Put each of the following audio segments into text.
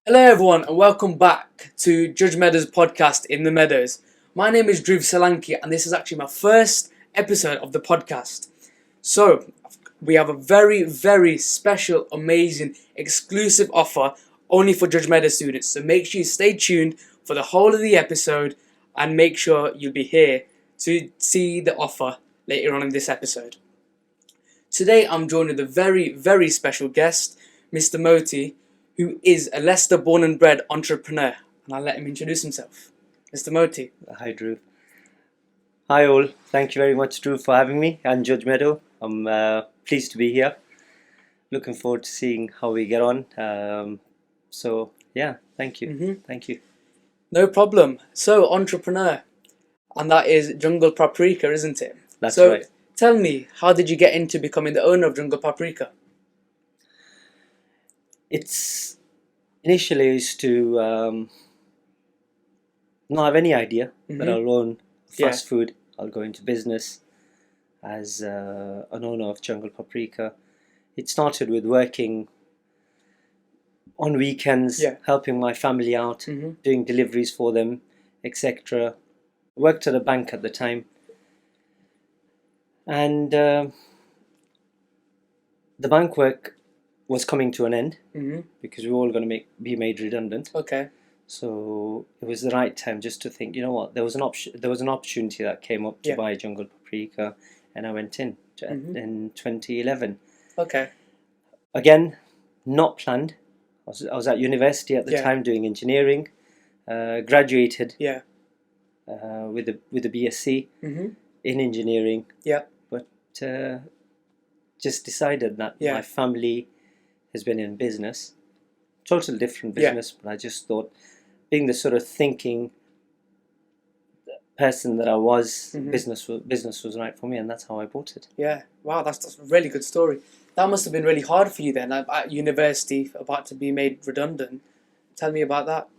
Hello everyone and welcome back to Judgemedow's podcast in the Meadows. My name is Dhruv Solanki and this is actually my first episode of the podcast. So, we have a very, very special, amazing, exclusive offer only for Judgemeadow students. So make sure you stay tuned for the whole of the episode and make sure you'll be here to see the offer later on in this episode. Today I'm joined with a very, very special guest, Mr. Moti, who is a Leicester born and bred entrepreneur. And I'll let him introduce himself. Mr. Moti. Hi, Dhruv. Hi, all. Thank you very much, Dhruv, for having me and Judgemeadow. I'm pleased to be here. Looking forward to seeing how we get on. Thank you. Thank you. No problem. So, entrepreneur. And that is Jungle Paprika, isn't it? That's right. Tell me, how did you get into becoming the owner of Jungle Paprika? It's initially I used to not have any idea that I'll own fast food. I'll go into business as an owner of Jungle Paprika. It started with working on weekends, helping my family out, doing deliveries for them, etc. Worked at a bank at the time, and the bank work was coming to an end because we were all going to be made redundant. Okay. So it was the right time just to think, you know what, there was an opportunity that came up to buy Jungle Paprika, and I went in 2011. Okay. Again, not planned. I was at university at the time doing engineering. Graduated with a BSc in engineering. Yeah. But just decided that my family has been in business, totally different business, but I just thought, being the sort of thinking person that I was, business was right for me, and that's how I bought it. Yeah, wow, that's a really good story. That must have been really hard for you then, at university, about to be made redundant. Tell me about that.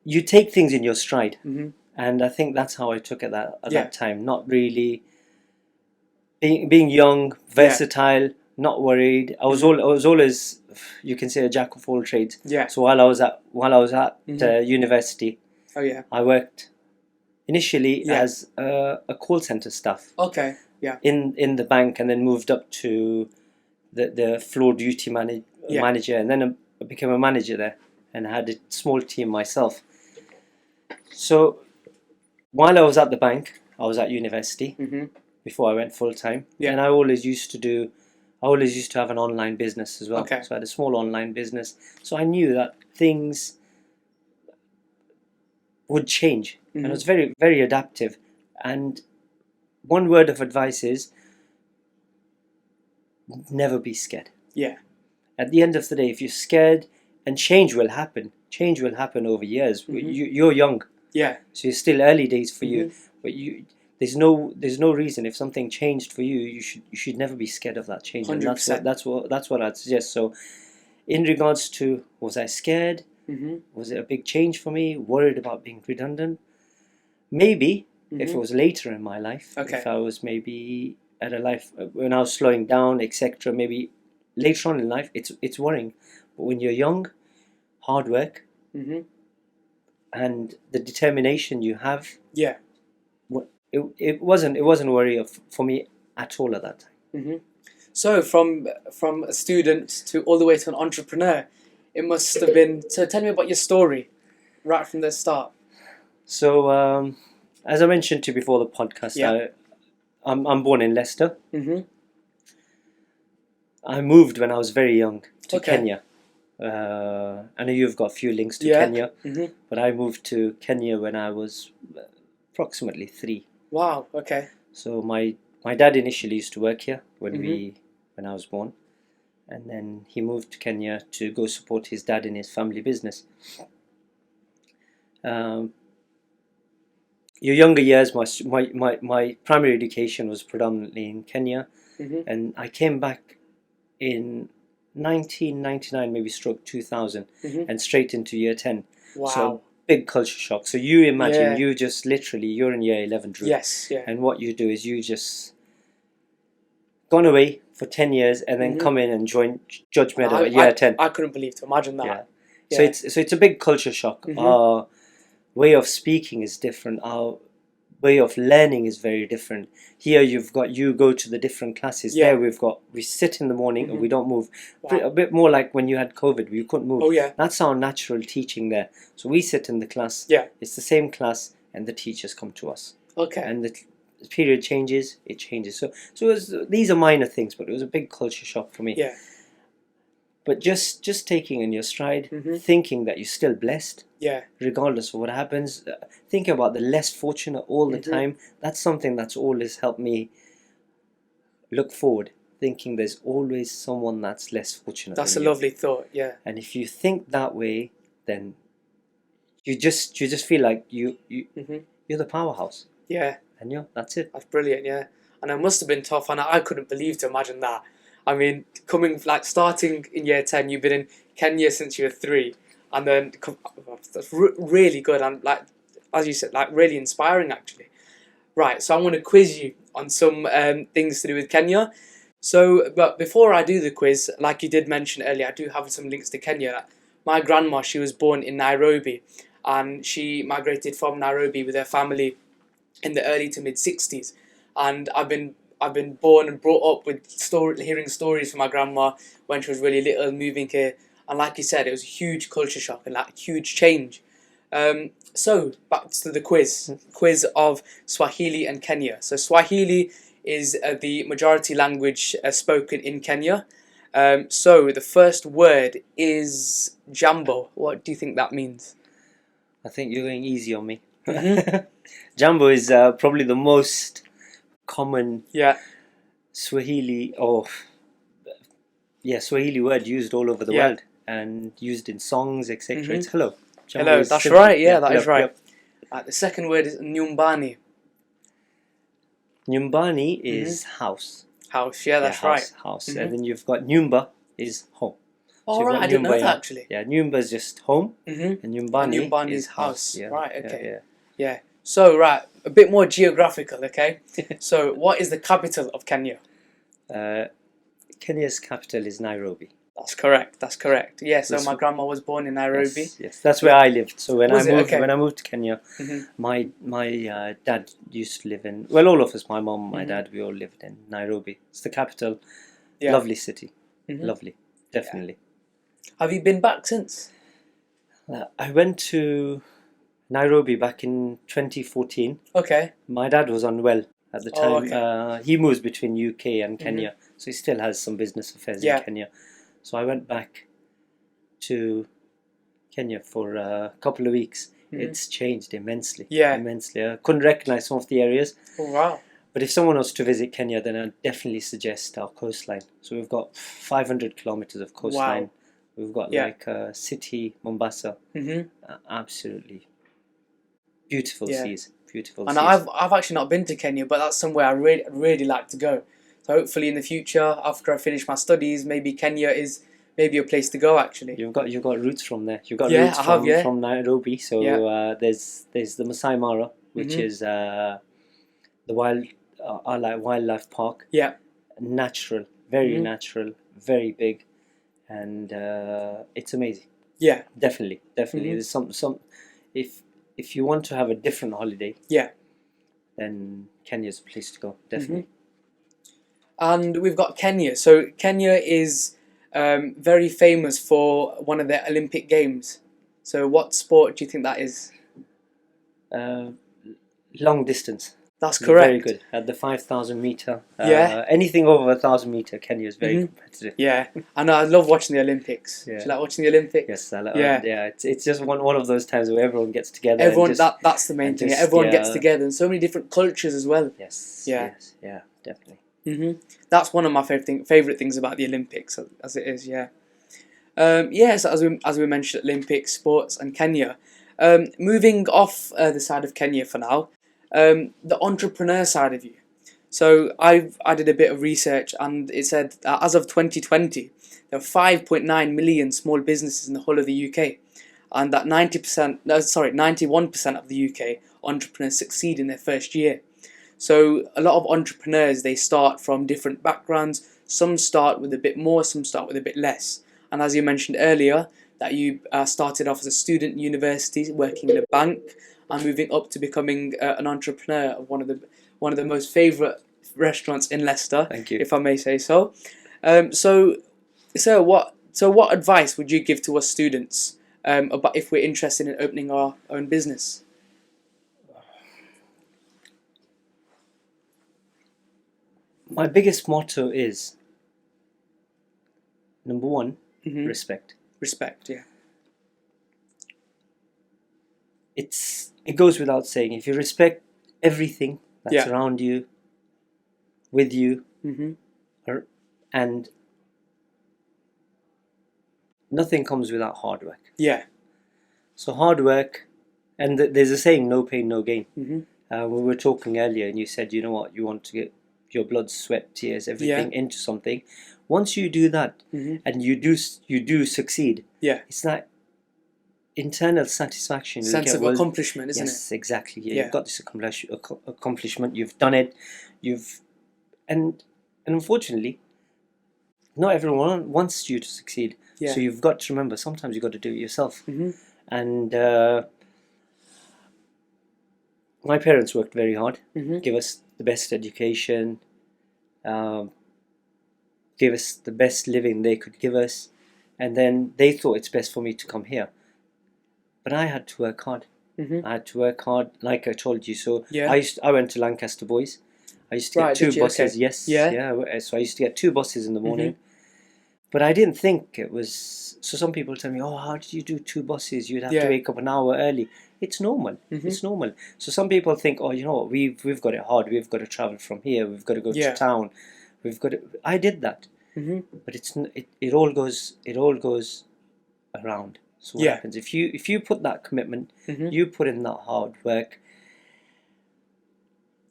You take things in your stride, and I think that's how I took it at that time. Not really being young, versatile, not worried. I was always, you can say, a jack of all trades. Yeah. So while I was at university, I worked initially as a call center staff. Okay. Yeah. In the bank, and then moved up to the floor duty manager, and then I became a manager there, and I had a small team myself. So while I was at the bank, I was at university before I went full time, and I always used to have an online business as well. Okay. So I had a small online business. So I knew that things would change, and I was very, very adaptive. And one word of advice is never be scared. Yeah. At the end of the day, if you're scared, and change will happen over years. You're young. Yeah. So it's still early days for you, but there's no reason, if something changed for you, you should never be scared of that change. 100%. And that's what I'd suggest. So, in regards to, was I scared? Was it a big change for me? Worried about being redundant? Maybe if it was later in my life, if I was maybe at a life when I was slowing down, etc. Maybe later on in life, it's worrying. But when you're young, hard work, and the determination you have, it wasn't a worry for me at all at that time. So from a student to all the way to an entrepreneur, it must have been. So tell me about your story, right from the start. So as I mentioned to you before the podcast, I'm born in Leicester. I moved when I was very young to Kenya. I know you've got a few links to Kenya, but I moved to Kenya when I was approximately 3. Wow. Okay. So my dad initially used to work here when I was born, and then he moved to Kenya to go support his dad in his family business. Your younger years, my primary education was predominantly in Kenya, and I came back in 1999, maybe stroke 2000, and straight into year 10. Wow. So big culture shock. So you imagine you just literally, you're in year 11, Drew. Yes, yeah. And what you do is you just gone away for 10 years and then come in and join Judgemeadow at year 10. I couldn't believe to imagine that. Yeah. So it's a big culture shock. Our way of speaking is different. Our way of learning is very different. Here you go to the different classes. There we sit in the morning and we don't move. A bit more like when you had COVID, we couldn't move. Oh yeah. That's our natural teaching there. So we sit in the class. Yeah. It's the same class and the teachers come to us. Okay. And the period changes, it changes. So these are minor things, but it was a big culture shock for me. Yeah. But just taking in your stride, thinking that you're still blessed, regardless of what happens, thinking about the less fortunate all the time. That's something that's always helped me look forward, thinking there's always someone that's less fortunate. That's a lovely thought, yeah. And if you think that way, then you just feel like you're the powerhouse. Yeah. And that's it. That's brilliant, yeah. And it must have been tough, and I couldn't believe to imagine that. I mean, starting in year 10, you've been in Kenya since you were 3, and then that's really good, and as you said, really inspiring actually. Right, so I'm going to quiz you on some things to do with Kenya. So, but before I do the quiz, like you did mention earlier, I do have some links to Kenya. My grandma, she was born in Nairobi, and she migrated from Nairobi with her family in the early to mid 60s, and I've been born and brought up with hearing stories from my grandma when she was really little, moving here. And like you said, it was a huge culture shock and huge change. So back to the quiz of Swahili and Kenya. So Swahili is the majority language spoken in Kenya. So the first word is jambo. What do you think that means? I think you're going easy on me. Jambo is probably the most common Swahili Swahili word used all over the world and used in songs, etc. It's hello. Jambo hello, that's simple. Right, that is right. The second word is nyumbani. Nyumbani is house. House, that's right. House. And then you've got nyumba is home. Oh, right, I didn't know that actually. Yeah, nyumba is just home, and nyumbani is house. Yeah. Right, okay. Yeah. So, right, a bit more geographical, okay? So, what is the capital of Kenya? Kenya's capital is Nairobi. That's correct. Yeah, so my grandma was born in Nairobi. Yes, that's where I lived. So when I moved to Kenya, my dad used to live in, well, all of us, my mom, my dad, we all lived in Nairobi. It's the capital. Yeah. Lovely city. Lovely, definitely. Yeah. Have you been back since? I went to Nairobi back in 2014. Okay. My dad was unwell at the time. Oh, okay. He moves between UK and Kenya, so he still has some business affairs in Kenya. So I went back to Kenya for a couple of weeks. It's changed immensely. Yeah. Immensely. I couldn't recognize some of the areas. Oh, wow. But if someone was to visit Kenya, then I'd definitely suggest our coastline. So we've got 500 kilometers of coastline. Wow. We've got city, Mombasa. Absolutely beautiful seas. Beautiful seas. And I've actually not been to Kenya, but that's somewhere I really like to go. So hopefully in the future, after I finish my studies, maybe Kenya is maybe a place to go actually. You've got roots from there. You've got roots from Nairobi. So there's the Masai Mara, which is the wildlife park. Yeah. Natural, very natural, very big, and it's amazing. Yeah. Definitely. There's some if you want to have a different holiday, then Kenya's a place to go. Definitely. And we've got Kenya. So Kenya is very famous for one of their Olympic Games. So what sport do you think that is? Long distance. That's correct. Very good. At the 5,000 meter. Anything over 1,000 meter, Kenya is very competitive. Yeah, and I love watching the Olympics. Yeah. Do you like watching the Olympics? Yes, I like. Yeah, it's just one of those times where everyone gets together. That's the main thing. Everyone gets together, and so many different cultures as well. Yes. Yeah. Yes. Yeah. Definitely. That's one of my favorite things about the Olympics, as it is. Yeah. Yes, as we mentioned, Olympics, sports, and Kenya. Moving off the side of Kenya for now. The entrepreneur side of you. So I did a bit of research, and it said that as of 2020, there are 5.9 million small businesses in the whole of the UK, and that 91% of the UK entrepreneurs succeed in their first year. So a lot of entrepreneurs, they start from different backgrounds. Some start with a bit more, some start with a bit less. And as you mentioned earlier, that you started off as a student in university, working in a bank, and moving up to becoming an entrepreneur of one of the most favourite restaurants in Leicester. Thank you. If I may say so. So what advice would you give to us students about if we're interested in opening our own business? My biggest motto is, number one, respect. Respect, yeah. It goes without saying. If you respect everything that's around you, with you, and nothing comes without hard work. Yeah. So hard work, and there's a saying, no pain, no gain. We were talking earlier, and you said, you know what, you want to get your blood, sweat, tears, everything into something. Once you do that, and you do succeed, it's that internal satisfaction, sense of accomplishment, isn't it? Yes, exactly. Yeah. You've got this accomplishment. You've done it. And unfortunately, not everyone wants you to succeed. So you've got to remember, sometimes you've got to do it yourself. And my parents worked very hard, give us the best education, give us the best living they could give us, and then they thought it's best for me to come here. But I had to work hard. I had to work hard, like I told you. So I went to Lancaster Boys. I used to get two buses. Okay. So I used to get two buses in the morning. But I didn't think it was... So some people tell me, oh, how did you do two buses? You'd have to wake up an hour early. It's normal. It's normal. So some people think, oh, you know what, we've got it hard. We've got to travel from here. We've got to go to town. We've got to... I did that. But it all goes around. So what happens? If you put that commitment, you put in that hard work,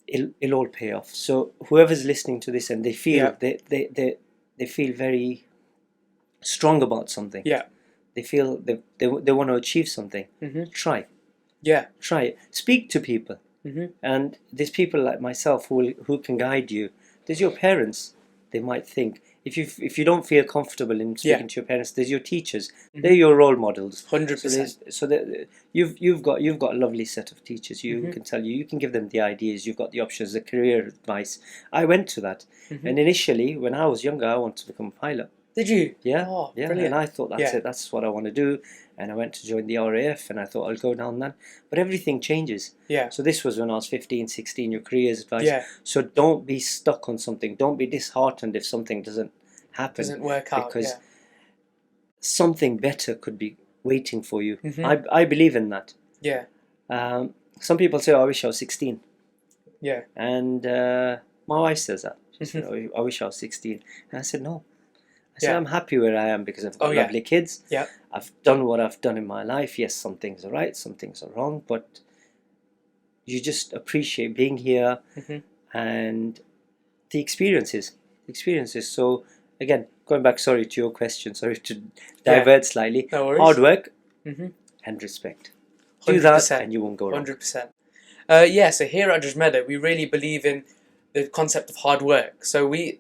it'll all pay off. So whoever's listening to this and they feel they feel very strong about something. They feel they want to achieve something. Try. Try it. Speak to people. And there's people like myself who can guide you. There's your parents. They might think, if you don't feel comfortable in speaking to your parents, there's your teachers. They're your role models. 100%. So you've got a lovely set of teachers. You can tell you can give them the ideas. You've got the options, the career advice. I went to that, and initially when I was younger, I wanted to become a pilot. Did you? Yeah. Oh, yeah. Brilliant. And I thought that's it. That's what I want to do. And I went to join the RAF, and I thought I'll go down that. But everything changes. So this was when I was 15, 16. Your career's advice. So don't be stuck on something. Don't be disheartened if something doesn't happen. Doesn't work out. Because something better could be waiting for you. I believe in that. Some people say, oh, I wish I was 16. And my wife says that. She said, oh, I wish I was 16. And I said, no. I said, I'm happy where I am because I've got lovely kids. I've done what I've done in my life. Yes, some things are right, some things are wrong, but you just appreciate being here and the experiences. So again, going back, sorry to your question, sorry to divert slightly. No worries. Hard work and respect. 100%. Do that and you won't go wrong. 100%. So here at Judgemeadow, we really believe in the concept of hard work. So a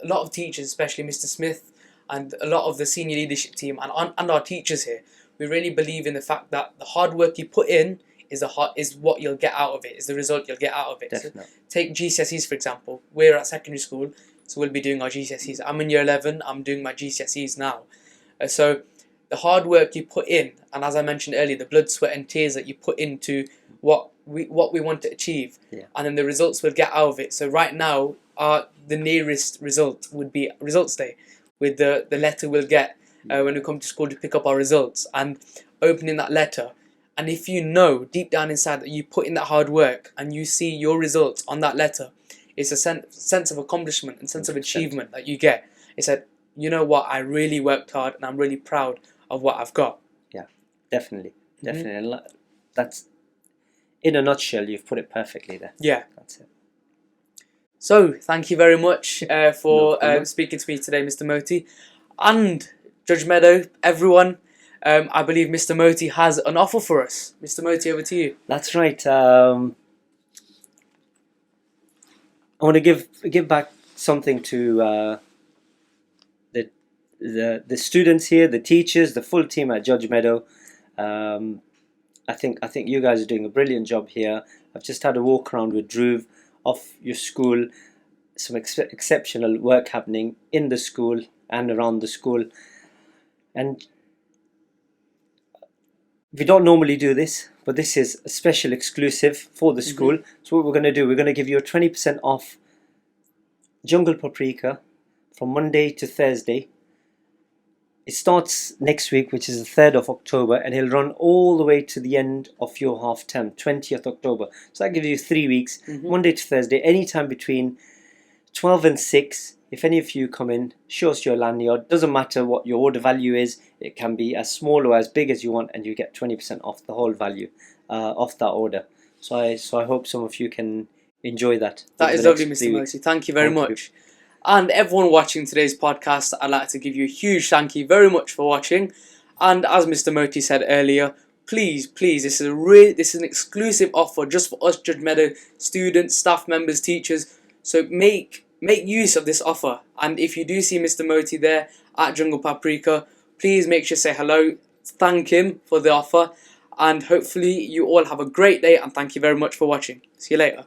lot of teachers, especially Mr. Smith, and a lot of the senior leadership team and our teachers here, we really believe in the fact that the hard work you put in is what you'll get out of it, is the result you'll get out of it. Definitely. So take GCSEs, for example. We're at secondary school, so we'll be doing our GCSEs. I'm in year 11, I'm doing my GCSEs now. So the hard work you put in, and as I mentioned earlier, the blood, sweat and tears that you put into what we want to achieve, and then the results we'll get out of it. So right now, the nearest result would be results day, with the letter we'll get when we come to school to pick up our results, and opening that letter. And if you know deep down inside that you put in that hard work and you see your results on that letter, it's a sense of accomplishment and sense of achievement that you get. It's that, you know what, I really worked hard and I'm really proud of what I've got. Yeah, definitely. And that's, in a nutshell, you've put it perfectly there. Yeah. That's it. So, thank you very much for speaking to me today, Mr. Moti. And Judgemeadow, everyone, I believe Mr. Moti has an offer for us. Mr. Moti, over to you. That's right. I want to give back something to the students here, the teachers, the full team at Judgemeadow. I think you guys are doing a brilliant job here. I've just had a walk around with Dhruv of your school. Some exceptional work happening in the school and around the school. And we don't normally do this, but this is a special exclusive for the school. So what we're going to do, we're going to give you a 20% off Jungle Paprika from Monday to Thursday. It starts next week, which is the 3rd of October, and it'll run all the way to the end of your half term, 20th October. So that gives you 3 weeks, Monday to Thursday, anytime between 12 and 6. If any of you come in, show us your lanyard. Doesn't matter what your order value is. It can be as small or as big as you want, and you get 20% off the whole value of that order. So I hope some of you can enjoy that. That is lovely, Mr. Moti. Thank you very much. And everyone watching today's podcast, I'd like to give you a huge thank you very much for watching. And as Mr. Moti said earlier, please, this is an exclusive offer just for us Judgemeadow students, staff members, teachers. So make use of this offer. And if you do see Mr. Moti there at Jungle Paprika, please make sure to say hello, thank him for the offer, and hopefully you all have a great day, and thank you very much for watching. See you later.